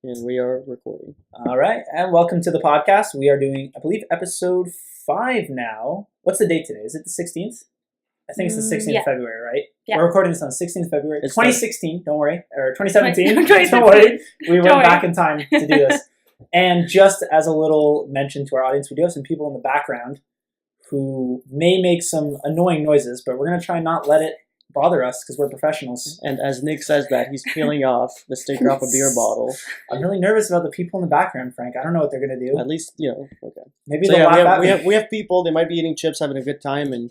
And we are recording. All right, and welcome to the podcast. We are doing, I believe, episode 5 now. What's the date today? Is it the 16th? I think it's the 16th Yeah. of February, right? Yeah. We're recording this on the 16th of February. It's 2016, don't worry. Or 2017, 2017. don't worry. We Don't went worry. back in time to do this. And just as a little mention to our audience, we do have some people in the background who may make some annoying noises, but we're going to try and not let it bother us because we're professionals. And as Nick says that, he's peeling off the sticker off a beer bottle. I'm really nervous about the people in the background, Frank. I don't know what they're going to do. At least, okay. Maybe So they'll laugh at we me. have people, they might be eating chips, having a good time, and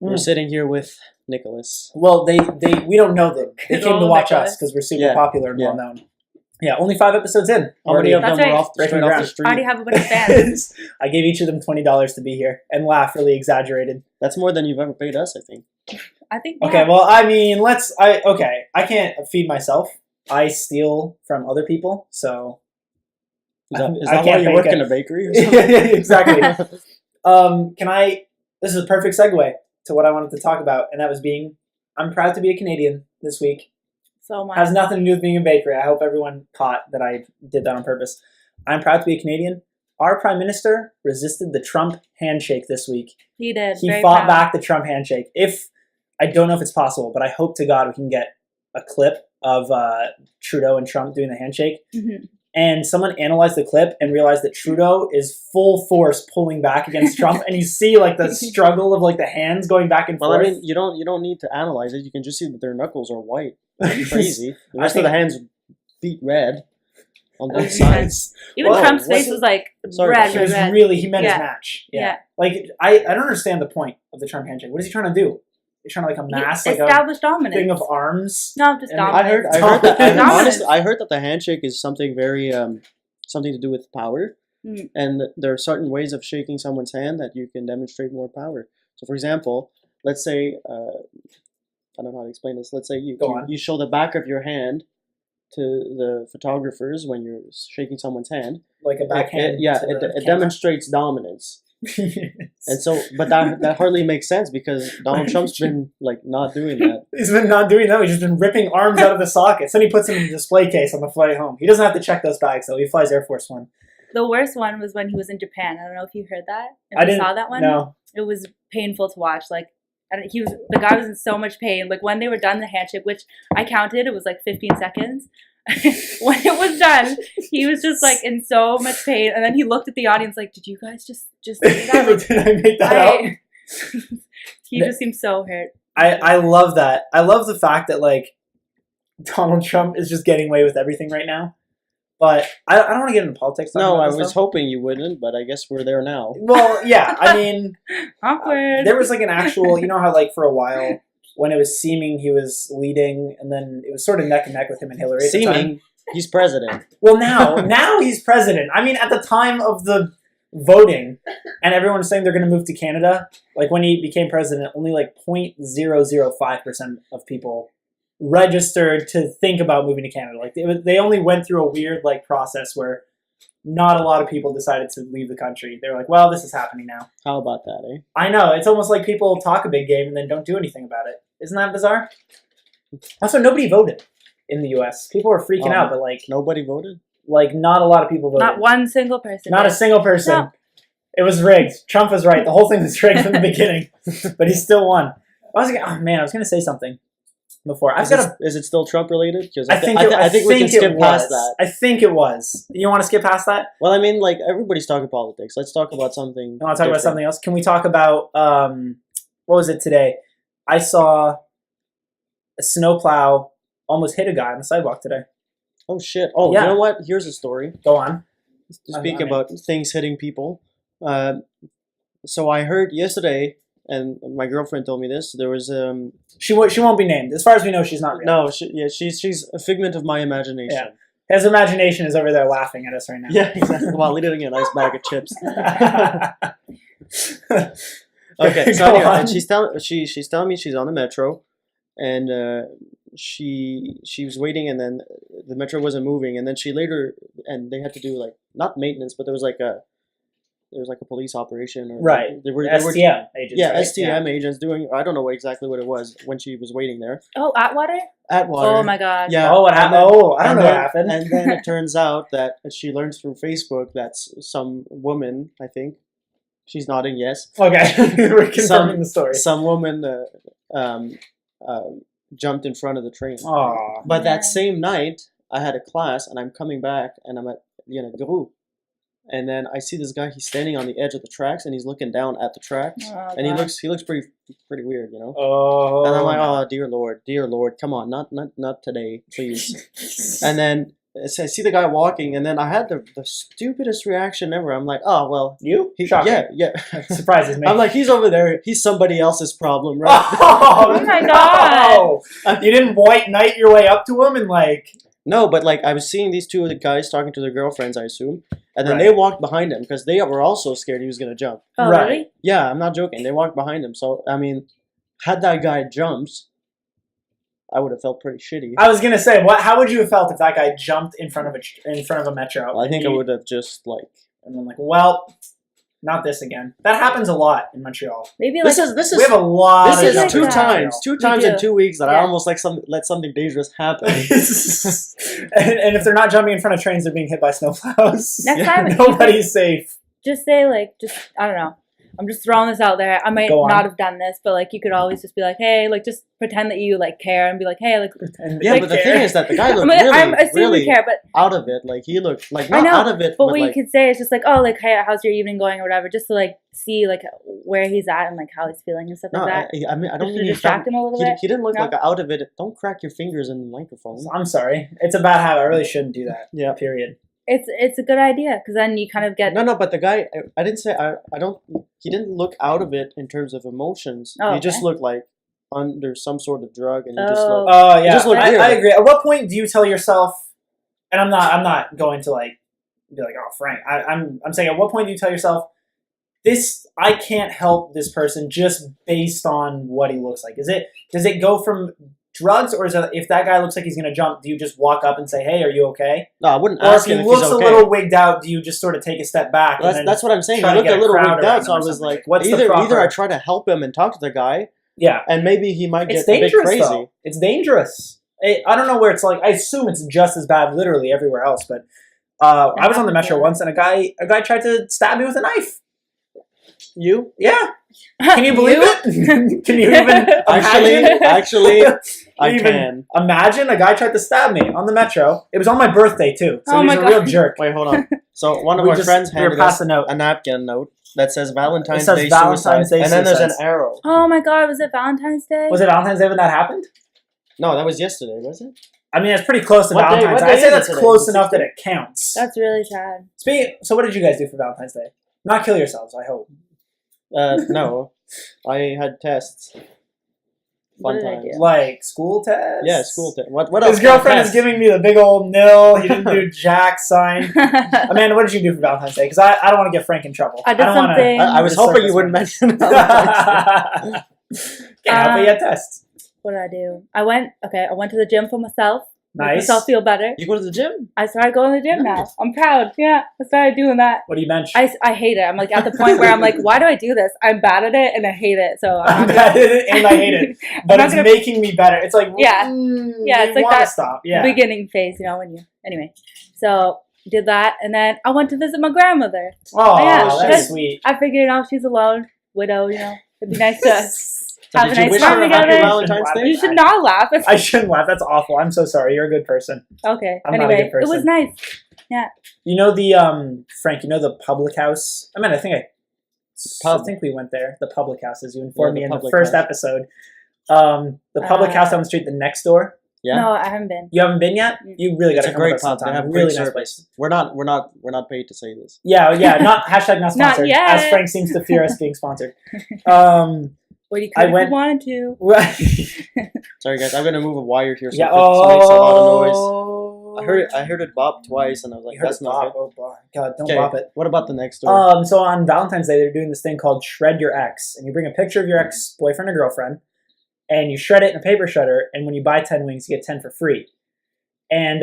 we're sitting here with Nicholas. Well, we don't know them. They came to Hello, watch Nicholas. us because we're super Yeah, popular and yeah. well known. Yeah, only 5 episodes in. How many of That's them right. are Breaking straight off ground. the street? I already have a bunch of fans. I gave each of them $20 to be here and laugh really exaggerated. That's more than you've ever paid us, I think. I think. Okay, well, I mean, I can't feed myself. I steal from other people, so Is I that why can't you bake work it. in a bakery or yeah, something? exactly. This is a perfect segue to what I wanted to talk about, and that was I'm proud to be a Canadian this week. So much. Has nothing to do with being a bakery. I hope everyone caught that I did that on purpose. I'm proud to be a Canadian. Our Prime Minister resisted the Trump handshake this week. He did. He Very fought proud. back the Trump handshake. I don't know if it's possible, but I hope to God we can get a clip of Trudeau and Trump doing the handshake. Mhm. And someone analyzed the clip and realized that Trudeau is full force pulling back against Trump, and you see like the struggle of like the hands going back and Well, forth. I mean, you don't need to analyze it. You can just see that their knuckles are white. It's crazy. The I rest think- of the hands beat red on both Okay. sides. Even Well, Trump's what's face it- was like Sorry, red, He red, was red. he meant his Yeah. match. Yeah. Like I don't understand the point of the Trump handshake. What is he trying to do? He's trying to like amass like a Established dominance. thing of arms. No, just And dominance. I heard that. Dominance. Honestly, I heard that the handshake is something very something to do with power, Mm. and there are certain ways of shaking someone's hand that you can demonstrate more power. So, for example, let's say I don't know how to explain this. Let's say Go on. you show the back of your hand to the photographers when you're shaking someone's hand. Like a backhand. It demonstrates dominance. And so, but that hardly makes sense because Donald Trump's been like not doing that. He's been not doing that. He's just been ripping arms out of the sockets. Then he puts them in a display case on the flight home. He doesn't have to check those bags though. He flies Air Force One. The worst one was when he was in Japan. I don't know if you heard that. If I you didn't saw that one. No. It was painful to watch. Like, and the guy was in so much pain. Like when they were done the handshake, which I counted, it was like 15 seconds. When it was done, he was just like in so much pain, and then he looked at the audience like, "Did you guys just say that?" Like, Did I make that up? He just seemed so hurt. I love that. I love the fact that like Donald Trump is just getting away with everything right now. But I don't want to get into politics. talking No, about I this was stuff. hoping you wouldn't, but I guess we're there now. Well, yeah. I mean, Awkward. there was like an actual. You know how like for a while when it was seeming he was leading, and then it was sort of neck and neck with him and Hillary. At the time. Seeming he's president. Well, now he's president. I mean, at the time of the voting, and everyone was saying they're going to move to Canada. Like when he became president, only like 0.005% of people registered to think about moving to Canada. Like they only went through a weird like process where not a lot of people decided to leave the country. They were like, well, this is happening now. How about that, eh? I know. It's almost like people talk a big game and then don't do anything about it. Isn't that bizarre? Also, nobody voted in the U.S. People were freaking out, but Nobody voted? not a lot of people voted. Not one single person. Not a did. single person. No. It was rigged. Trump was right. The whole thing was rigged from the beginning, but he still won. I was going to say something before. Is it still Trump related? Because I think we can skip it past was. that. I think it was. You want to skip past that? Well, I mean, like everybody's talking politics. Let's talk about something. You want to talk about different. something else? Can we talk about what was it today? I saw a snowplow almost hit a guy on the sidewalk today. Oh shit! Oh, Yeah. you know what? Here's a story. Go on. To speak I mean- about things hitting people. So I heard yesterday, and my girlfriend told me this. There was She won't be named. As far as we know, she's not real. no, she's a figment of my imagination. Yeah. His imagination is over there laughing at us right now. Yeah, exactly. While eating a nice bag of chips. Okay, so Go anyway, on. and she's telling me she's on the metro, and she was waiting, and then the metro wasn't moving, and then she later, and they had to do like not maintenance, but there was like a there was like a police operation, or Right. They were STM agents. yeah, right? STM agents doing. I don't know exactly what it was when she was waiting there Oh, Atwater? at water. Oh my god. Yeah. Oh, what and happened? then- Oh, I don't and know what then- happened. And then it turns out that she learns through Facebook that some woman, I think, she's nodding yes. Okay, we're confirming the story. Some woman jumped in front of the train. Aw. But Man. that same night, I had a class, and I'm coming back, and I'm at group, and then I see this guy. He's standing on the edge of the tracks, and he's looking down at the tracks, Oh, and he God. looks pretty weird, you know. Oh. And I'm like, oh dear Lord, come on, not today, please. And then so I see the guy walking, and then I had the stupidest reaction ever. I'm like, oh well, You? he, Shocking. yeah. Surprises me. I'm like, he's over there. He's somebody else's problem, right? oh my God. no. You didn't white knight your way up to him and like. No, but like I was seeing these two of the guys talking to their girlfriends, I assume, and then Right. they walked behind him because they were also scared he was gonna jump. Oh, Right. really? Yeah, I'm not joking. They walked behind him. So I mean, had that guy jumped, I would have felt pretty shitty. I was gonna say, what? How would you have felt if that guy jumped in front of a metro? Well, I think I You- would have just like. And I'm like, well, not this again. That happens a lot in Montreal. Maybe like This We have a lot. this of is like two that. times do. in 2 weeks that I Yeah. almost like let something dangerous happen. and if they're not jumping in front of trains, they're being hit by snowplows. next Yeah. time, Nobody's safe. just say like, I don't know. I'm just throwing this out there. I might Go on. not have done this, but like you could always just be like, hey, like just pretend that you like care and be like, hey, like And Yeah, they but the care. thing is that the guy I'm, looked like, really, I'm assuming really care, but out of it. Like he looked like I not know, out of it, but but what like you could say is just like, oh, like hey, how's your evening going or whatever, just to like see like where he's at and like how he's feeling and stuff no, like that. I mean I don't Just to think he distract felt, him a little bit. he didn't look No? like out of it. Don't crack your fingers in the microphone. I'm sorry. It's a bad habit. I really shouldn't do that. Yeah. Period. It's a good idea because then you kind of get No, but the guy, I didn't say, I don't, he didn't look out of it in terms of emotions. Oh, He just okay. looked like under some sort of drug, and he just Oh. looked, Oh yeah, just looked weird. I agree. At what point do you tell yourself? And I'm not going to like be like, oh Frank. I'm saying at what point do you tell yourself this? I can't help this person just based on what he looks like. Does it go from drugs, or is it if that guy looks like he's gonna jump, do you just walk up and say, hey, are you okay? no, I wouldn't Or if ask he him if looks he's a okay. little wigged out, do you just sort of take a step back? That's, and then that's what I'm saying. He try to looked get a a little crowd wigged around out, so him I or was something? like, What's the either proper- I try to help him and talk to the guy, yeah. and maybe he might It's get a bit dangerous crazy. though. It's dangerous. I don't know where it's like. I assume it's just as bad literally everywhere else. But I was on the metro once, and a guy tried to stab me with a knife. You? Yeah. Can you believe it? Can you even imagine? Actually, I Even can. imagine a guy tried to stab me on the metro. It was on my birthday too, so Oh he's my a God. real jerk. Wait, hold on. So one of We our just- friends we were handed us past the note. a napkin note that says Valentine's It says Day Valentine's suicide, Day and then there's an suicides. arrow. Oh my god, was it Valentine's Day? Was it Valentine's Day when that happened? No, that was yesterday, was it? I mean, it's pretty close to What day- Valentine's what Day. I'd day say is it that's today? close The enough that 16th? it counts. That's really sad. So what did you guys do for Valentine's Day? Not kill yourselves, I hope. No, I had tests. What Fun did I times. do? Like school tests? Yeah, school test. What else? His kind of girlfriend is tests? giving me the big old nil. He didn't do jack sign. Amanda, what did you do for Valentine's Day? Because I don't want to get Frank in trouble. I did don't wanna- something- I was hoping you wouldn't mention Valentine's Day. Can't help it, you had tests. What did I do? I went to the gym for myself. Make Nice. myself feel better. You go to the gym? I started going to the gym now. I'm proud. Yeah, I started doing that. What do you bench? I hate it. I'm like at the point where I'm like, why do I do this? I'm bad at it and I hate it. So I'm I'm not bad at it and I hate it. But not it's gonna- making me better. It's like, Yeah. Yeah, you it's like wanna that stop. Yeah. beginning phase, when you anyway. So did that and then I went to visit my grandmother. Oh, Yeah, that's that's- sweet. I figured out she's alone, widow, It'd be nice to So have a did you nice wish time her a happy together. Valentine's Day? You should not laugh. It's- I shouldn't laugh. That's awful. I'm so sorry. You're a good person. okay. I'm not a Anyway, good it was person. nice. You know the Frank, you know the public house? I mean, I think we went there. The public house, as you informed Yeah, me in the the public first house. episode. The public house down the street, the next door. Yeah. No, I haven't been. You haven't been yet? You really got It's to a come great with us pub. They sometime. have Really great nice service. place. We're not paid to say this. Yeah, not hashtag not Not sponsored. yet. As Frank seems to fear us being sponsored. Well, you I could if went- you wanted to. Sorry guys, I'm gonna move a wire here so Yeah. it makes a lot of noise. Oh. I heard it bop twice and I was like, You heard that's it not bop. good. Oh, God, don't Okay, bop it. what about the next door? So on Valentine's Day, they're doing this thing called Shred Your Ex. And you bring a picture of your ex-boyfriend or girlfriend, and you shred it in a paper shredder, and when you buy 10 wings, you get 10 for free. And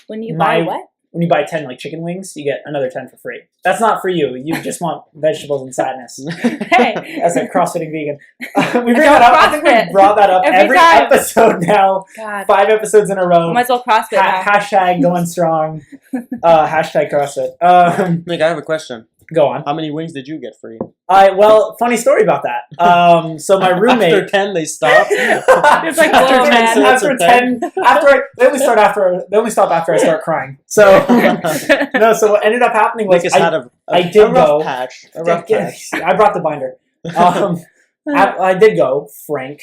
When you buy my- what? when you buy 10 like chicken wings, you get another 10 for free. That's not for you. You just want vegetables and sadness. Hey. As a CrossFitting vegan. We bring that up. I think we brought that up every time. episode now. God. 5 episodes in a row. I might as well CrossFit now. Hashtag going strong. Hashtag CrossFit. Nick, I have a question. Go on. How many wings did you get free? Well, funny story about that. So my roommate. After 10, they stop. It's like, whoa, man. After 10, they only stop after I start crying. So no. So what ended up happening was I did go. A rough patch. I brought the binder. I did go, Frank.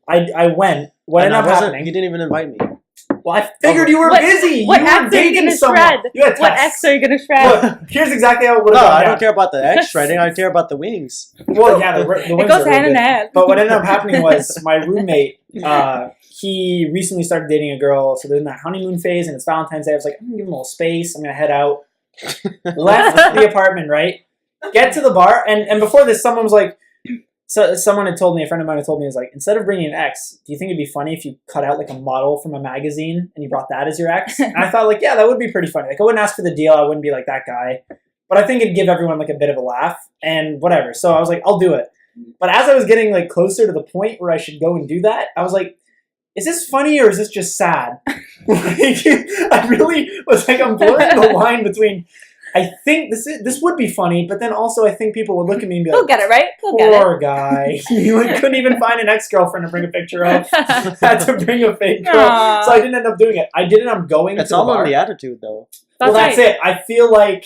I went. What ended up happening? You didn't even invite me. Well, I figured you were busy. What you were X are you dating gonna someone. shred? You had What X are you gonna shred? Look, here's exactly how it would No, have gone I down. don't care about the egg shredding. I care about the wings. Well, yeah, the wings It goes are really hand in good. hand. But what ended up happening was my roommate, he recently started dating a girl, so they're in that honeymoon phase, and it's Valentine's Day. I was like, I'm going to give him a little space. I'm going to head out. Left the apartment, right? Get to the bar, and before this, someone was like, someone had told me, a friend of mine had told me, was like, instead of bringing an ex, do you think it'd be funny if you cut out like a model from a magazine and you brought that as your ex? And I thought, like, yeah, that would be pretty funny. Like, I wouldn't ask for the deal. I wouldn't be like that guy. But I think it'd give everyone like a bit of a laugh and whatever. So I was like, I'll do it. But as I was getting like closer to the point where I should go and do that, I was like, is this funny or is this just sad? I really was like, I'm blurring the line between, I think this would be funny, but then also I think people would look at me and be like, He'll get it, right? He'll get it. poor guy. He like, couldn't even find an ex-girlfriend to bring a picture of. Had to bring a fake girl. Aw. So I didn't end up doing it. I did end up going It's to the all bar. on the attitude, though. That's it. I feel like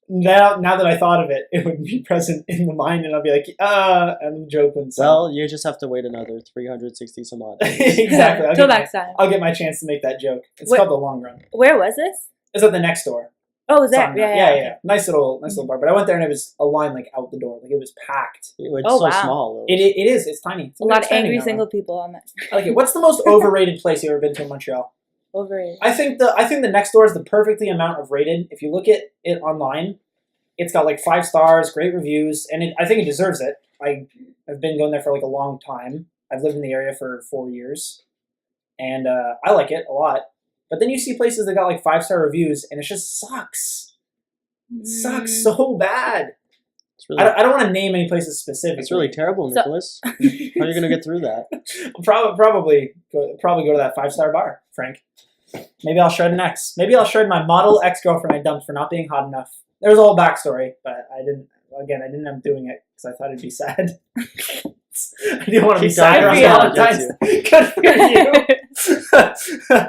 now that I thought of it, it would be present in the mind, and I'll be like, and the joke wouldn't sell. Well, you just have to wait another 360 some odd days. Exactly. Till next time. I'll get my chance to make that joke. It's Wait. called the long run. Where was this? It's at the next door. Oh, was that? Something. Yeah. Nice little bar. But I went there and it was a line like out the door. Like it was packed. It's Oh, so wow. small, though. It is. It's tiny. It's A lot of expanding angry now, single though. people on that. I like it. What's the most overrated place you've ever been to in Montreal? Overrated. I think the next door is the perfectly amount of rated. If you look at it online, it's got like 5 stars, great reviews, and I think it deserves it. I've been going there for like a long time. I've lived in the area for 4 years, and I like it a lot. But then you see places that got like 5-star reviews, and it just sucks. It sucks so bad. It's really, I don't want to name any places specifically. it's really terrible, So- Nicholas. How are you going to get through that? I'll probably go to that 5-star bar, Frank. Maybe I'll shred an ex. Maybe I'll shred my model ex-girlfriend I dumped for not being hot enough. There was a whole backstory, but I didn't end up doing it because I thought it'd be sad. I didn't want to be Keep sad talking around about Valentine's. it, Good for you.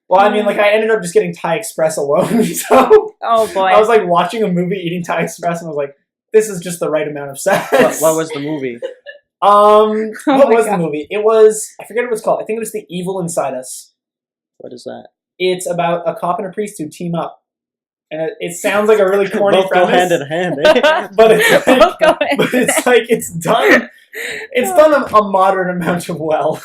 Well, I mean, like I ended up just getting Thai Express alone. So Oh boy. I was like watching a movie, eating Thai Express, and I was like, this is just the right amount of sad. What was the movie? What my was the God. movie? It was, I forget what it was called. I think it was The Evil Inside Us. What is that? It's about a cop and a priest who team up. And it sounds like a really corny Both go premise. hand in hand, eh? But it's like, Both go in. but it's like it's done a moderate amount of well.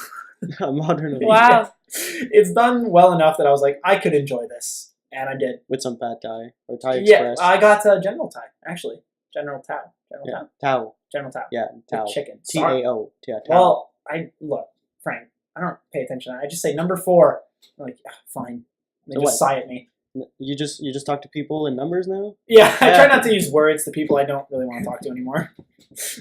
A modern Wow. It's done well enough that I was like, I could enjoy this. And I did. with some pad thai or Thai Yeah, Express. I got General Thai, actually. General Tao. Yeah, Tao. General Tao. Yeah, Tao. With chicken. Sorry. T-A-O. Yeah, Tao. Well, look, Frank, I don't pay attention to that. I just say number 4. I'm like, fine. They So just what? sigh at me. You just talk to people in numbers now? Yeah, I Yeah. try not to use words to people I don't really want to talk to anymore.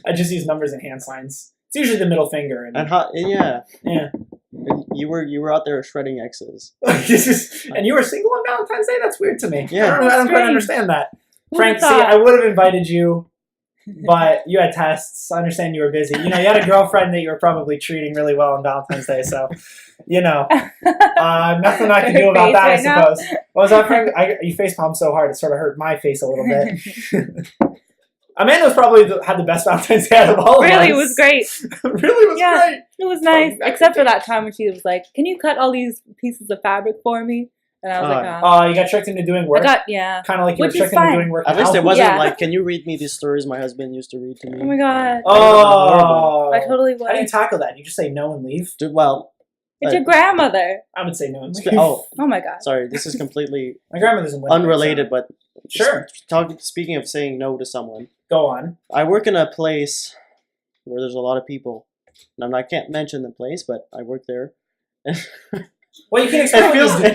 I just use numbers and hand signs. It's usually the middle finger. And how? Yeah. Yeah. And you were out there shredding X's. And you were single on Valentine's Day? That's weird to me. Yeah. I don't quite Strange. understand that. Who Frank, see, thought? I would have invited you, but you had tests. I understand you were busy. You had a girlfriend that you were probably treating really well on Valentine's Day, so, nothing I can do about Face that, I right now? suppose. What was that, Frank? You facepalmed so hard, it sort of hurt my face a little bit. Amanda's probably had the best Valentine's Day out of all of us. Really, it was great. Really was Yeah. great. It was nice, Back except to for that time when she was like, "Can you cut all these pieces of fabric for me?" And I was like, You got tricked into doing work? yeah. Kind of like you were Which is tricked into fine. doing work At now? least it wasn't Yeah. like, can you read me these stories my husband used to read to me? Oh my god. Oh. I totally How do you would. tackle that? You just say no and leave? Dude, well, It's your grandmother. I would say no and leave. oh, Oh my god. sorry, this is completely My grandmother's in Winnipeg, unrelated, but Sure. Speaking of saying no to someone, Go on. I work in a place where there's a lot of people, and I can't mention the place, but I work there. Well, you can explain. It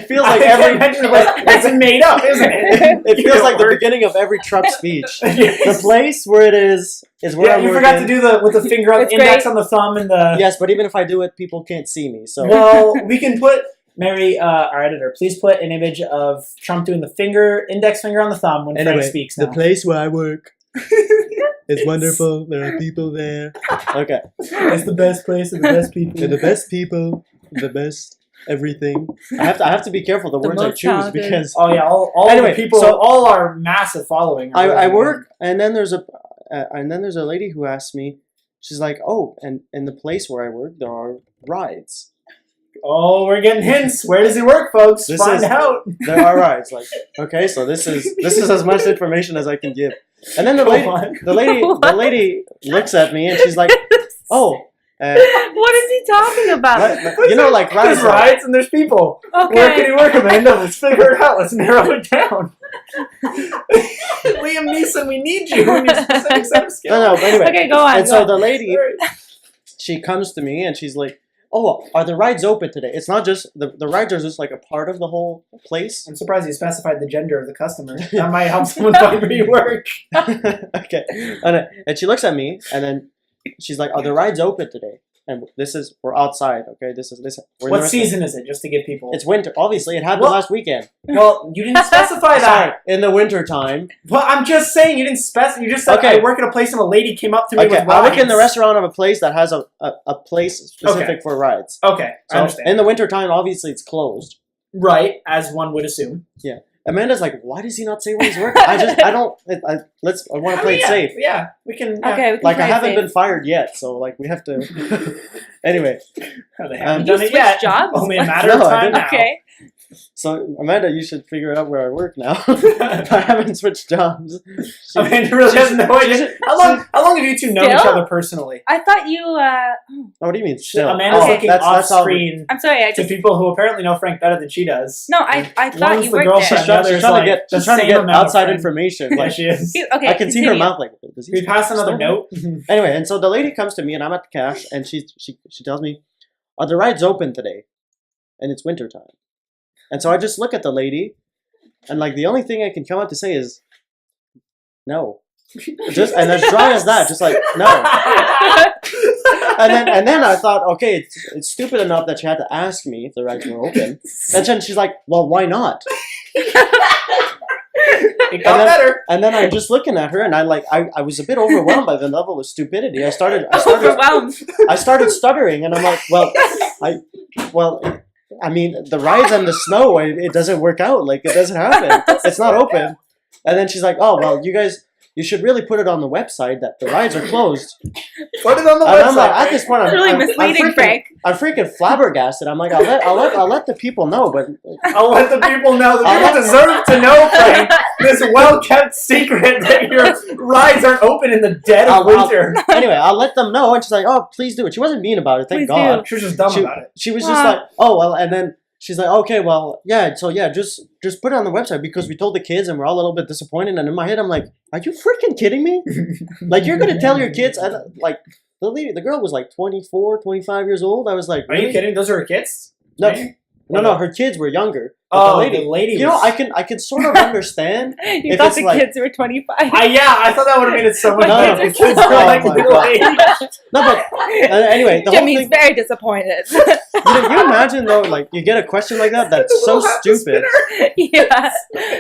feels like I can't every. imagine it's made up, isn't it? It feels like the beginning of every Trump speech. The place where it is where I'm you working. forgot to do the with the finger on It's index great. on the thumb and the. Yes, but even if I do it, people can't see me. So Well, we can put Mary, our editor. Please put an image of Trump doing the index finger on the thumb when Frank speaks. Now. the place where I work is wonderful. There are people there. Okay, It's the best place and the best people. they're the best people, the best everything. I have to be careful the words I most choose talented. because Oh yeah, all Anyway, the people, so- all our massive following. are I really work, and then there's a lady who asked me. She's like, "Oh, and in the place where I work, there are rides. Oh, we're getting hints. Where does he work, folks? This Find is- out. There are rides." Like, okay, so this is as much information as I can give. And then the Go lady, on. the lady looks at me and she's like, "Oh, What is he talking about? you know, like rides, There's rides and there's people. Okay. Where can he work, Amanda? Let's figure it out. Let's narrow it down. Liam Neeson, we need you in your specific set of skills. No, but anyway." Okay, go on. And go so on. the lady, she comes to me and she's like, "Oh, are the rides open today?" It's not just the rides are just like a part of the whole place. I'm surprised you specified the gender of the customer. That might help someone find where you work. Okay, and she looks at me and then she's like, "Are the rides open today?" And we're outside. Okay, we're in What the season is it? Just to give people. It's winter. Obviously, it happened Well- last weekend. Well, you didn't specify Sorry, that. in the winter time. Well, I'm just saying you didn't specify. You just said Okay. I work at a place and a lady came up to me Okay, with I work in the rides. restaurant of a place that has a place specific for rides. Okay, I So understand. in the winter time, obviously, it's closed. Right, as one would assume. Amanda's like, "Why does he not say where he's working?" I want to play it yeah, safe. Yeah, we can. Yeah. Okay, we can Like I play it haven't safe. been fired yet, so like we have to. Anyway, They Um, haven't You done it switched yet. jobs? Only a What? matter of No, I time didn't. now. Okay. so Amanda, you should figure out where I work now. I haven't switched jobs. Amanda really has no idea. How long have you two known each Still? other personally? I thought you. Oh, what do you mean? Still? Amanda's looking off how- screen I'm sorry. I to just. people who apparently know Frank better than she does. No, I thought One's you the worked girlfriend, there. the She's other's trying like to the get same amount of outside friend. information. Yeah, Like, she is. Okay, I can see her continue. mouth like. Does he Can we pass another still- note? Anyway, and so the lady comes to me, and I'm at the cash, and she tells me, "Are the rides open today?" And it's winter time, and so I just look at the lady, and like the only thing I can come up to say is, "No," just and as dry as that, just like no. And then I thought, okay, it's stupid enough that she had to ask me if the rides were open, and then she's like, "Well, why not?" It got And then- better. And then I'm just looking at her, and I was a bit overwhelmed by the level of stupidity. I started Overwhelmed. I started stuttering, and I'm like, I mean, the rides and the snow, it doesn't work out. Like, it doesn't happen. It's not open. And then she's like, "Oh, well, you should really put it on the website that the rides are closed." Put it on the And website. I'm like, at this point, It's really I'm misleading, Frank. I'm freaking flabbergasted. I'm like, I'll let the people know, but I'll let the people know. The I'll people deserve to know, Frank, this well-kept secret that your rides aren't open in the dead of winter. anyway, I'll let them know. And she's like, "Oh, please do it." She wasn't mean about it, thank Please God. She was just dumb She- about it. She was just like, "Oh well," and then she's like, "Okay, well, yeah, so yeah, just put it on the website because we told the kids and we're all a little bit disappointed." And in my head, I'm like, "Are you freaking kidding me? Like, you're gonna tell your kids?" And like the girl was like 24, 25 years old. I was like, Are you "Really?" kidding? Those are her kids? No, Right? no, her kids were younger. But Oh, the lady, you know, was... I can sort of understand. You If thought it's the like- kids were 25. yeah, I thought that would have made it so much My better. kids The are kids so- were like Oh my little God. age. No, but anyway, the Jimmy's whole thing. very disappointed. You imagine though, like you get a question like that that's so Little half the stupid. Yeah.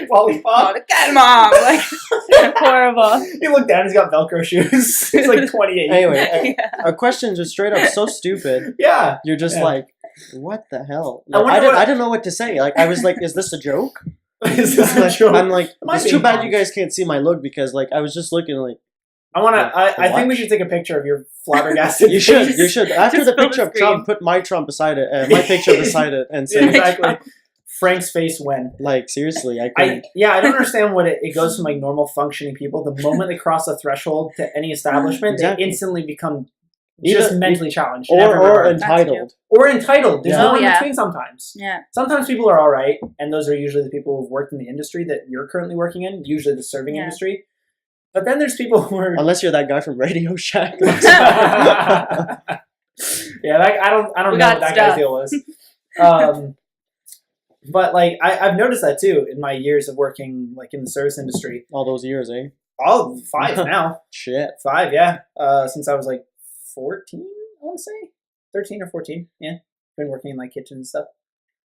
Lollipop. Oh, look at mom. Like, horrible. You look down, he's got Velcro shoes. He's like 28. Anyway, Yeah. a question just straight up so stupid. Yeah. You're just Yeah. like, what the hell? I Like, wonder what- I didn't know what to say. Like I was like, is this a joke? Is this a Like, joke? I'm like, Might it's be too bad fun. you guys can't see my look because like I was just looking like I want to. Like, I what? think we should take a picture of your flabbergasted. you should face. after Just the fill the picture of screen. Trump, put my Trump beside it, my picture beside it, and say Yeah, exactly. Frank's face when. like seriously, I couldn't. I don't understand what it goes from like normal functioning people. The moment they cross a threshold to any establishment, Exactly. they instantly become Either- just mentally challenged. in every or regard. entitled. Or entitled. There's Yeah. no Oh, in yeah. between sometimes. Yeah. Sometimes people are all right, and those are usually the people who've worked in the industry that you're currently working in, usually the serving Yeah. industry. But then there's people who are Unless you're that guy from Radio Shack. yeah, like, I don't We know got what that stuff. guy's deal was. But like I've noticed that too in my years of working like in the service industry. All those years, eh? All 5 now. Shit. 5, yeah. Since I was like 14, I want to say 13 or 14. Yeah, been working in like kitchen and stuff.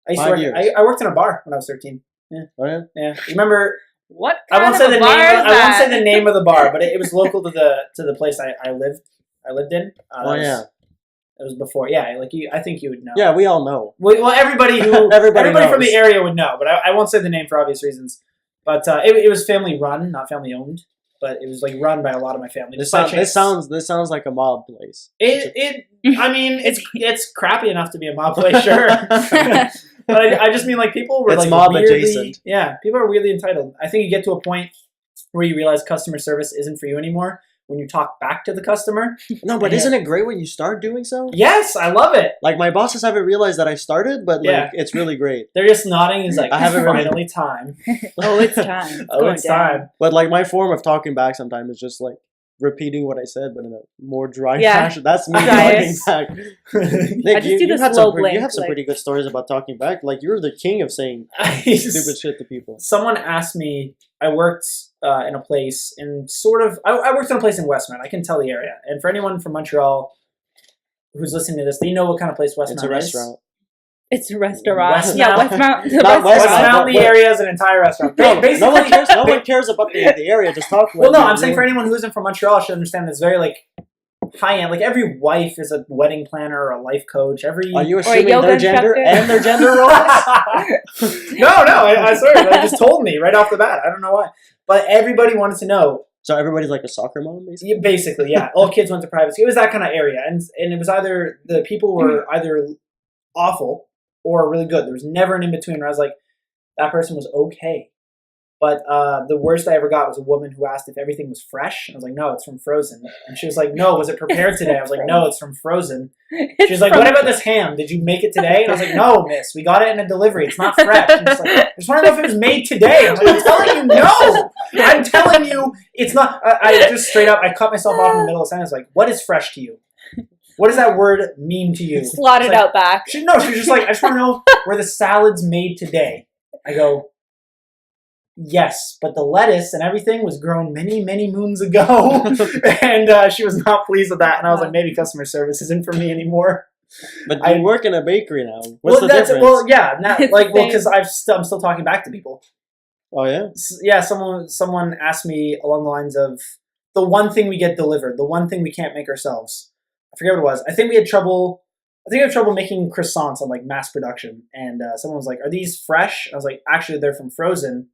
I used to 5 work. years. I worked in a bar when I was 13. Oh yeah. Yeah, remember? What I kind won't of say a the bar name. is I won't say that? the name of the bar, but it was local to the place I lived in. Oh yeah. It was before. Yeah, like I think you would know. Yeah, we all know. Well, everybody Everybody from knows. the area would know, but I won't say the name for obvious reasons. But it was family run, not family owned. But it was like run by a lot of my family. This By sounds chance. like a mob place. I mean, it's crappy enough to be a mob place, sure. But I just mean like people were It's like mob weirdly, adjacent. yeah, people are weirdly entitled. I think you get to a point where you realize customer service isn't for you anymore when you talk back to the customer. No, but Yeah. isn't it great when you start doing so? Yes, I love it. Like my bosses haven't realized that I started, but like Yeah. it's really great. They're just nodding. It's like, I haven't really- finally time. Oh, it's time. It's Oh, going it's down. time. But like my form of talking back sometimes is just like repeating what I said, but in a more dry Yeah. fashion. That's me Dry. talking back. Nick, I just do the had slow some, you blink, have some like- pretty good stories about talking back. Like you're the king of saying stupid shit to people. Someone asked me, I worked in a place in I worked in a place in Westmount. I can tell the area. And for anyone from Montreal who's listening to this, they know what kind of place Westmount It's a is. restaurant. It's a restaurant. Westmount. Yeah, Westmount. The Not restaurant. Westmount. Westmount, the area is an entire restaurant. No, Basically, no one cares. No one cares about the area. Just talk. Well, like no, you- I'm saying for anyone who isn't from Montreal should understand it's very like high end. Like every wife is a wedding planner or a life coach. Every Are you Or a assuming yoga their gender instructor. and their gender roles? no, I swear, they just told me right off the bat. I don't know why, but everybody wanted to know. So everybody's like a soccer mom, basically. Yeah, basically, yeah. All kids went to private school. It was that kind of area, and it was either the people were either awful or really good. There was never an in between. Where I was like, that person was okay. But the worst I ever got was a woman who asked if everything was fresh. And I was like, no, it's from frozen. And she was like, no, was it prepared today? I was like, no, it's from frozen. She was like, what about this ham? Did you make it today? And I was like, no, miss, we got it in a delivery. It's not fresh. And she's like, I just want to know if it was made today. I'm like, I'm telling you, no. I'm telling you, it's not. I just straight up, I cut myself off in the middle of the sentence. Like, what is fresh to you? What does that word mean to you? Slotted It's like- out back. She was just like, I just want to know were the salads made today? I go, yes, but the lettuce and everything was grown many, many moons ago. And she was not pleased with that. And I was like, maybe customer service isn't for me anymore. But I- you work in a bakery now. What's the difference? Well, yeah, not, It's like, the because I'm still talking back to people. Oh yeah. Yeah, someone asked me along the lines of the one thing we get delivered, the one thing we can't make ourselves. I forget what it was. I think we had trouble making croissants on like mass production. And someone was like, "Are these fresh?" I was like, "Actually, they're from frozen."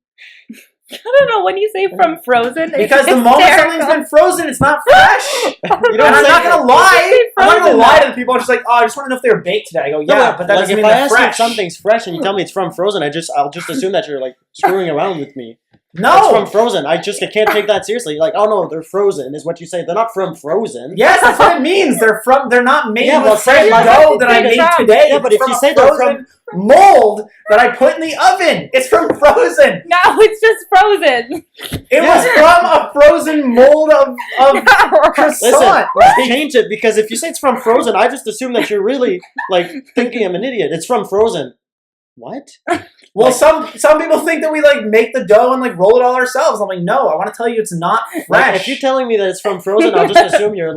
I don't know when you say from frozen. Because it's the moment hysterical. something's been frozen, it's not fresh. You And don't I'm say- not gonna lie. I'm not gonna frozen, lie though. to the people. I'm just like, oh, I just want to know if they were baked today. I go, No, yeah, but that like doesn't if mean I they're ask you fresh. if something's fresh and you tell me it's from frozen, I'll just assume that you're like screwing around with me. It's No. from frozen. I can't take that seriously. Like, oh no, they're frozen is what you say. They're not from frozen. Yes, that's what it means. They're not made Yeah, with well, fresh say like- dough that I Say made from. today. Yeah, but It's if you from say a they're frozen mold that I put in the oven, it's from frozen. No, it's just frozen. It was from a frozen mold of Listen, croissant. let's change it because if you say it's from frozen, I just assume that you're really like thinking I'm an idiot. It's from frozen. What? Well, some people think that we like make the dough and like roll it all ourselves. I'm like, no, I want to tell you it's not Like, fresh. if you're telling me that it's from frozen, I'll just assume you're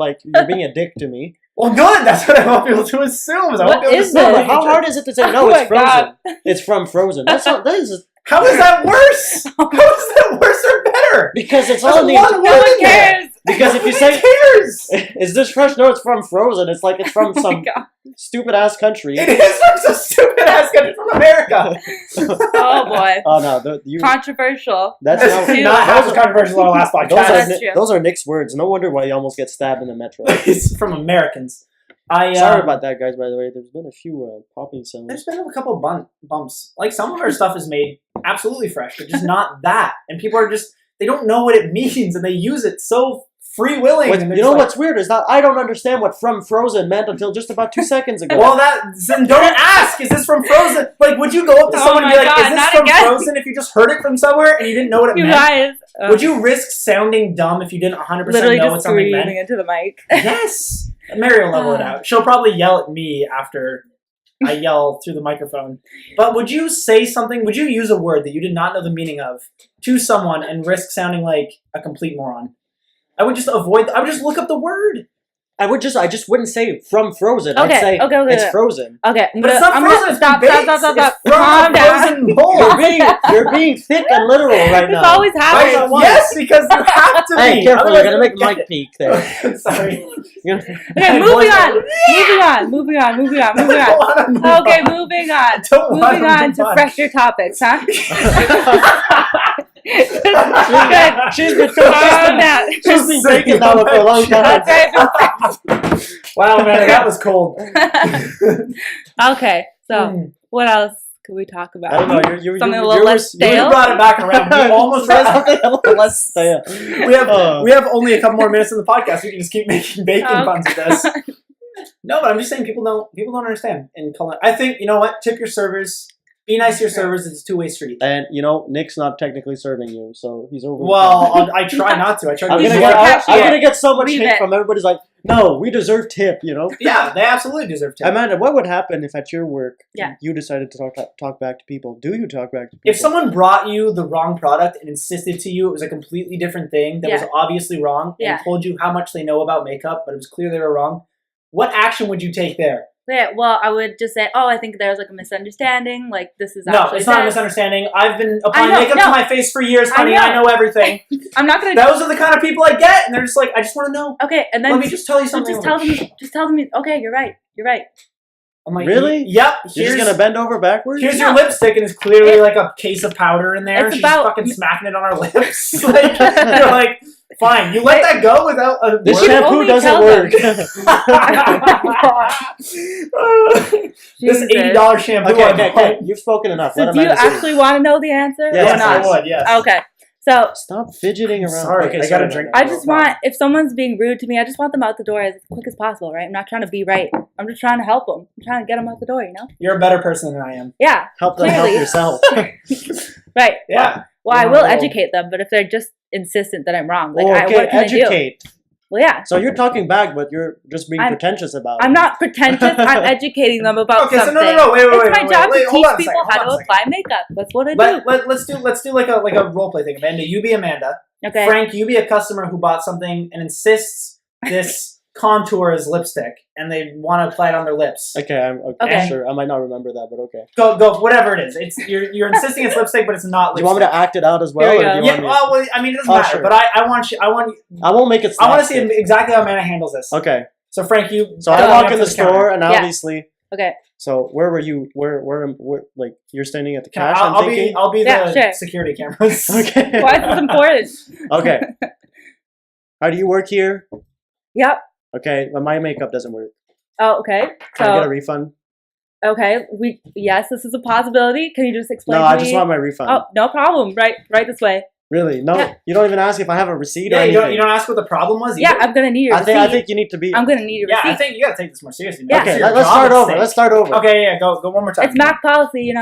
being a dick to me. Well, good. That's what I want people to assume. Is I want What people to is assume. this? But how hard is it to say no? Oh It's my frozen. God. It's from frozen. That's not. That is How is that worse? How is that worse or better? because it's There's all in one the. No word one in there. cares. Because if you Who say cares? is this fresh? No, it's from frozen. It's like it's from Oh my some God. stupid ass country. It is from some stupid ass country from America. Oh boy. Oh no, you. Controversial. That's That's not. not half as Those, controversial on our last those podcast. That's true. those are Nick's words. No wonder why you almost get stabbed in the metro. It's from Americans. Sorry about that, guys. By the way, there's been a few popping sounds. There's been a couple bumps. Like some of our stuff is made absolutely fresh, but just not that. And people are just they don't know what it means, and they use it so free willing. You know what's weird is that I don't understand what from frozen meant until just about 2 seconds ago. Well, then don't ask. Is this from Frozen? Like, would you go up to Oh someone and be my like, God, "Is this not from again." Frozen?" If you just heard it from somewhere and you didn't know what it You meant? guys. Would you risk sounding dumb if you didn't 100% literally know what just something screaming meant? into the mic? Yes. Mary will level it out. She'll probably yell at me after I yell through the microphone. But would you say something? Would you use a word that you did not know the meaning of to someone and risk sounding like a complete moron? I would just avoid. I would just look up the word. I just wouldn't say from Frozen. Okay, I'd say okay. it's Frozen. Okay, But it's not frozen. It's stop. It's from Calm a down. frozen bowl. You're being thick and literal right now. This always happens. Right, Right? Yes, because you have to Hey, be. careful! You're Otherwise gonna make you'll Mike peek there. Sorry. You're gonna- Okay, moving on. Moving on. Okay, moving on. Moving on to fresher topics, huh? Good. She's been Calm down. She's been breaking down for a long time. That's right. Wow, man, that was cold. Okay, so what else could we talk about? I don't know. You're Something a little less You stale? brought it back around. You almost said something a little less stale. We have only a couple more minutes in the podcast. We can just keep making bacon puns with this. No, but I'm just saying people don't understand in culinary. I think, you know what? Tip your servers. Be nice to your servers. It's a two-way street. And Nick's not technically serving you, so he's over. Well, I try not to. I try to I'm be gonna get so much Leave hate it. from everybody's like, no, we deserve tip. Yeah, they absolutely deserve tip. Amanda, what would happen if at your work Yeah. you decided to talk back to people? Do you talk back to people? If someone brought you the wrong product and insisted to you it was a completely different thing that was obviously wrong and told you how much they know about makeup, but it was clear they were wrong, what action would you take there? Yeah, well, I would just say, I think there's like a misunderstanding. Like this is No, actually it's not a this. misunderstanding. I've been applying know, makeup to my face for years, honey. I know everything. I'm not gonna. Those are the kind of people I get, and they're just like, I just want to know. Okay, and then Let me just tell you something. Just tell them. Okay, you're right. I'm like, really? Yep. You're just gonna bend over backwards? Here's your lipstick, and it's clearly like a case of powder in there. It's She's about- fucking smacking it on her lips. Like, you're like, fine, you let that go without a This word? shampoo only doesn't tell work. This $80 shampoo. Okay. You've spoken enough. So What do you Amanda said. actually want to know the answer Yes, or not? I would. Yes. Okay, so Stop fidgeting around. Sorry, okay, I gotta drink. I just want, if someone's being rude to me, I just want them out the door as quick as possible, right? I'm not trying to be right. I'm just trying to help them. I'm trying to get them out the door, You're a better person than I am. Yeah, Help them help clearly. yourself. right. Yeah. Well, I You're will wrong. educate them, but if they're just insistent that I'm wrong, like, Okay, what can I do? educate. Well, yeah. So you're talking back, but you're just being I'm- pretentious about it. I'm not pretentious. I'm educating them about Okay, so something. no, wait, It's my job to hold teach on a people second, how hold to on a apply makeup. That's what I do. Let's do like a role play thing. Amanda, you be Amanda. Okay. Frank, you be a customer who bought something and insists this contour is lipstick, and they want to apply it on their lips. Okay, I'm Okay. sure. I might not remember that, but okay. Go, whatever it is. It's you're insisting it's lipstick, but it's not Do lipstick. you want me to act it out as well? Here we Or go. do you Yeah, want me... well, I mean, it doesn't Oh, matter. sure. But I want I won't make it I want to see slapstick. exactly how Amanda handles this. Okay. So Frank, So I walk in the store, and Yeah. obviously... Okay. So where were you? Where like, you're standing at the cash, I'll I'm thinking? be Yeah, the sure. security cameras. Okay. Why is this important? Okay. How do you work here? Yep. Okay, but my makeup doesn't work. Oh, okay. Can I get a So, refund? okay. Yes, this is a possibility. Can you just explain No, to I me? just want my refund. Oh, no problem. Right this way. Really? No, Yeah. you don't even ask if I have a receipt or Yeah, anything. you don't ask what the problem was. Yeah, either? I'm gonna need your receipt. I think you need to be. I'm gonna need your Yeah, I receipt. think you gotta take this more seriously. Yeah. Okay, It's your let's job start at over. stake. Let's start over. Okay, yeah, go one more time. It's MAC policy,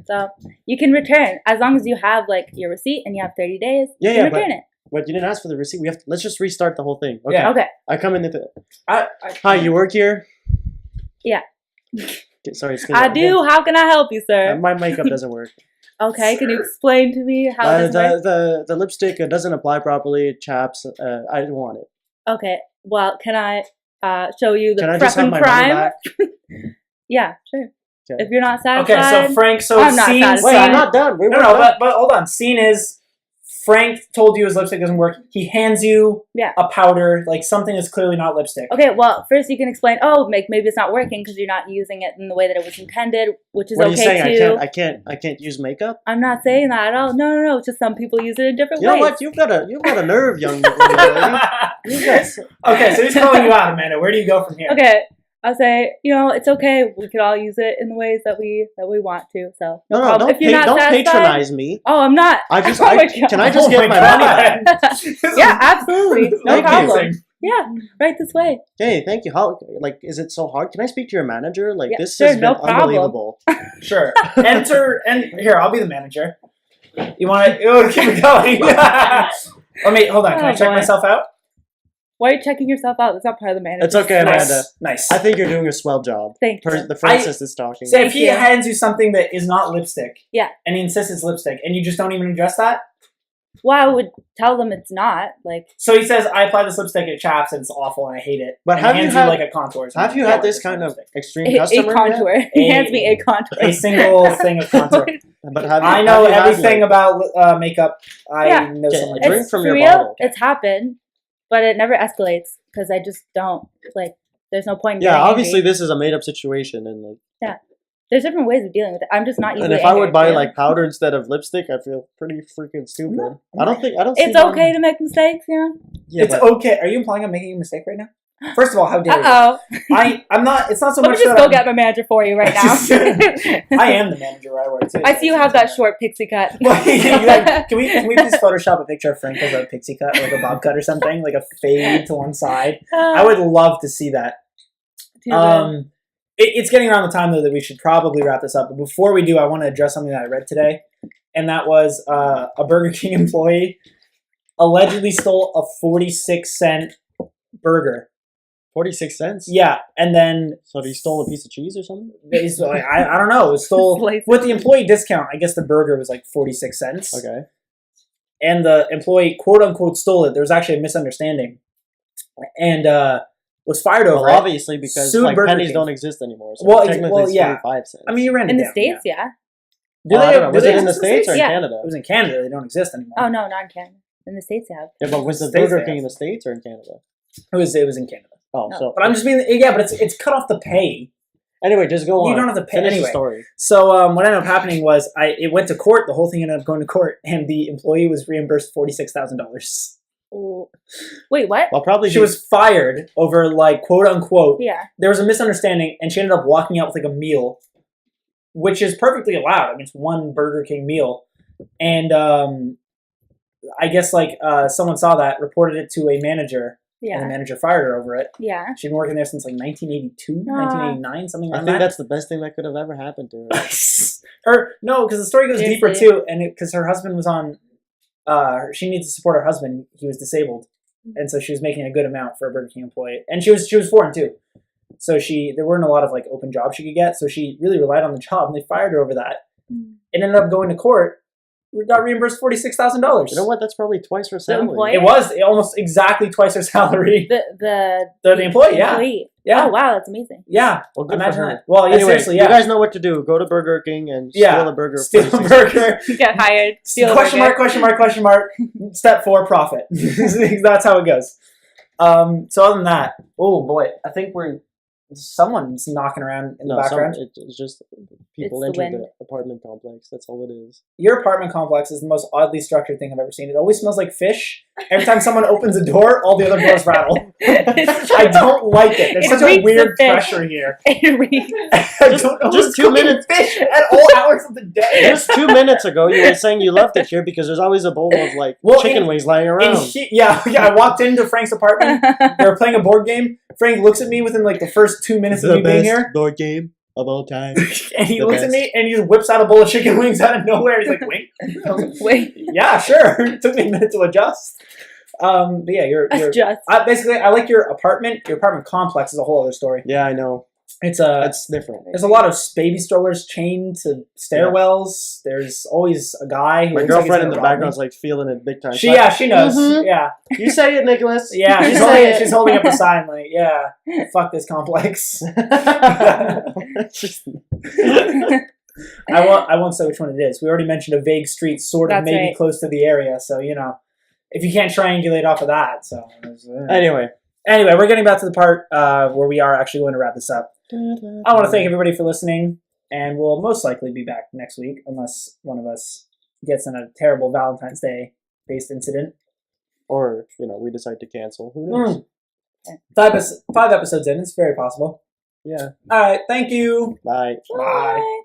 So you can return as long as you have like your receipt and you have 30 days. Yeah, you can yeah, but- return it. But you didn't ask for the receipt. Let's just restart the whole thing. Okay. Yeah. Okay. I come in at the. I, Hi, you work here? Yeah. Okay, sorry. it's I do. How can I help you, sir? My makeup doesn't work. Okay. Can you explain to me how this works? The lipstick doesn't apply properly. It chaps. I don't want it. Okay. Well, can I show you the Can I prep just have and my money prime? back? Yeah, sure. Okay. If you're not satisfied. okay, so Frank, I'm not scene. satisfied. Wait, I'm not done. We No, were no, done. but hold on. Scene is Frank told you his lipstick doesn't work. He hands you Yeah. a powder, like something that's clearly not lipstick. Okay, well, first you can explain. Oh, maybe it's not working because you're not using it in the way that it was intended, which is What are you okay saying? too. I can't use makeup. I'm not saying that at all. No. It's just some people use it in different You know ways. what? You've got a nerve, young lady. You guys. Okay, so he's calling you out, Amanda. Where do you go from here? Okay, I'll say, it's okay. We could all use it in the ways that we want to. So No, problem. don't, If you're not don't satisfied- patronize me. Oh, I'm not. I just, Oh my God. can I just Oh get my money back? Yeah, absolutely. No Thank you. problem. Yeah, right this way. Hey, thank you. How, like, is it so hard? Can I speak to your manager? Like, Yeah, this sure, has been no problem. unbelievable. Sure. Enter, and here, I'll be the manager. You want to keep it going? Hold on. Can I Oh, check boy. myself out? Why are you checking yourself out? That's not part of the manager. It's okay, Amanda. Nice. I think you're doing a swell job. Thank you. The Francis is talking. So if Thank he you. hands you something that is not lipstick, Yeah. and he insists it's lipstick, and you just don't even address that, Well, I would tell them it's not. Like, so he says, "I apply this lipstick, it chaps, and it's awful, and I hate it." But and have he you hands had- like a contour? or something. Have you Yeah, had like this this kind of lipstick. extreme a customer? contour. Yet? He hands me a contour. A single thing of contour. But have you, I know have you had, everything like, about makeup. I Yeah. know Okay, something. drink It's from for your real. bottle. It's happened, but it never escalates because I just don't like. There's no point. In Yeah, getting obviously angry. this is a made up situation, and like, There's different ways of dealing with it. I'm just not easily and if I would angered, buy you know? like powder instead of lipstick, I feel pretty freaking stupid. No, I don't see It's okay to make mistakes, you know. Yeah, It's but- okay. Are you implying I'm making a mistake right now? First of all, how dare Uh you? oh. I'm not. It's not so Let me much just that go I'm- get my manager for you right now. I am the manager where I work too. I so see you it's have that not- short pixie cut. Like, can we please Photoshop a picture of Frank as a pixie cut, or like a bob cut or something, like a fade to one side? I would love to see that. Too good. It's getting around the time though that we should probably wrap this up. But before we do, I want to address something that I read today, and that was a Burger King employee allegedly stole a 46-cent burger. 46 cents? Yeah, and then So he stole a piece of cheese or something? I don't know. It stole Slice with the employee discount. I guess the burger was like 46 cents. Okay. And the employee quote unquote stole it. There was actually a misunderstanding, and was fired over Well, it. obviously, because Sued like Burger pennies King. don't exist anymore. So Well, technically well, it's yeah. 45 cents. I mean, you ran it In the down, States, yeah. yeah. Do Oh, I don't know. do Was they it in the exist States or in Yeah. Canada? It was in Canada. They don't exist anymore. Oh no, not in Canada. In the States, you have. Yeah, but was the States Burger they King have. in the States or in Canada? It was in Canada. Oh, No. so. But I'm just being but it's cut off the pay. Anyway, just go on. You don't have to pay Finish anyway. the story. So what ended up happening was it went to court. The whole thing ended up going to court, and the employee was reimbursed $46,000. Oh. Wait, what? Well, probably She was fired over like quote unquote. Yeah. There was a misunderstanding, and she ended up walking out with like a meal, which is perfectly allowed. I mean, it's one Burger King meal, and I guess like someone saw that, reported it to a manager, and the Yeah. manager fired her over it. Yeah. She'd been working there since like 1982, Ah. 1989, something I like think that. that's the best thing that could have ever happened to her. Because the story goes deeper Seriously. too, and because her husband was on, she needs to support her husband. He was disabled, and so she was making a good amount for a Burger King employee, and she was foreign too. So there weren't a lot of like open jobs she could get, so she really relied on the job, and they fired her over that. It ended up going to court. We got reimbursed $46,000. You know what? That's probably twice her The salary. employee? It was almost exactly twice her salary. The The employee, yeah. employee. Yeah. Oh wow, that's amazing. Yeah, Well, good imagine for her. that. Well, yeah, Anyway, seriously, yeah. you guys know what to do. Go to Burger King and Yeah. steal a burger. Steal a 46 burger. Get hired. Steal a Question burger. mark, question mark, question mark. Step 4, profit. That's how it goes. So other than that, oh boy, I think someone's knocking around in the background. It's just people It's the entering wind. the apartment complex. That's all it is. Your apartment complex is the most oddly structured thing I've ever seen. It always smells like fish. Every time someone opens a door, all the other doors rattle. It's I true. don't like it. There's It such a reeks weird of fish. pressure here. It reeks. I don't know just who's 2 cooking minutes. fish at all hours of the day. Just 2 minutes ago, you were saying you left it here because there's always a bowl of like Well, chicken in- wings lying around. Yeah. I walked into Frank's apartment. They were playing a board game. Frank looks at me within like the first 2 minutes of me being here, board game of all time. and he The looks at best. me and he just whips out a bowl of chicken wings out of nowhere. He's like, "Wait." I was like, Wait. yeah, sure. It took me a minute to adjust. But yeah, you're Just. basically I like your apartment. Your apartment complex is a whole other story. Yeah, I know. It's That's different. there's a lot of baby strollers chained to stairwells. There's always a guy who My looks like he's girlfriend in gonna the rob me. background's like feeling it big time. She knows. Mhm. Yeah. You say it, Nicholas. Yeah, You she's say holding, it. she's holding up a sign like, yeah, fuck this complex. Just- I won't say which one it is. We already mentioned a vague street sort of That's maybe right. close to the area, so if you can't triangulate off of that, so anyway, we're getting back to the part where we are actually going to wrap this up. I want to thank everybody for listening, and we'll most likely be back next week unless one of us gets in a terrible Valentine's Day based incident. or we decide to cancel. Who knows? 5 episodes in, it's very possible. Yeah. All right, thank you. Bye. Bye. Bye.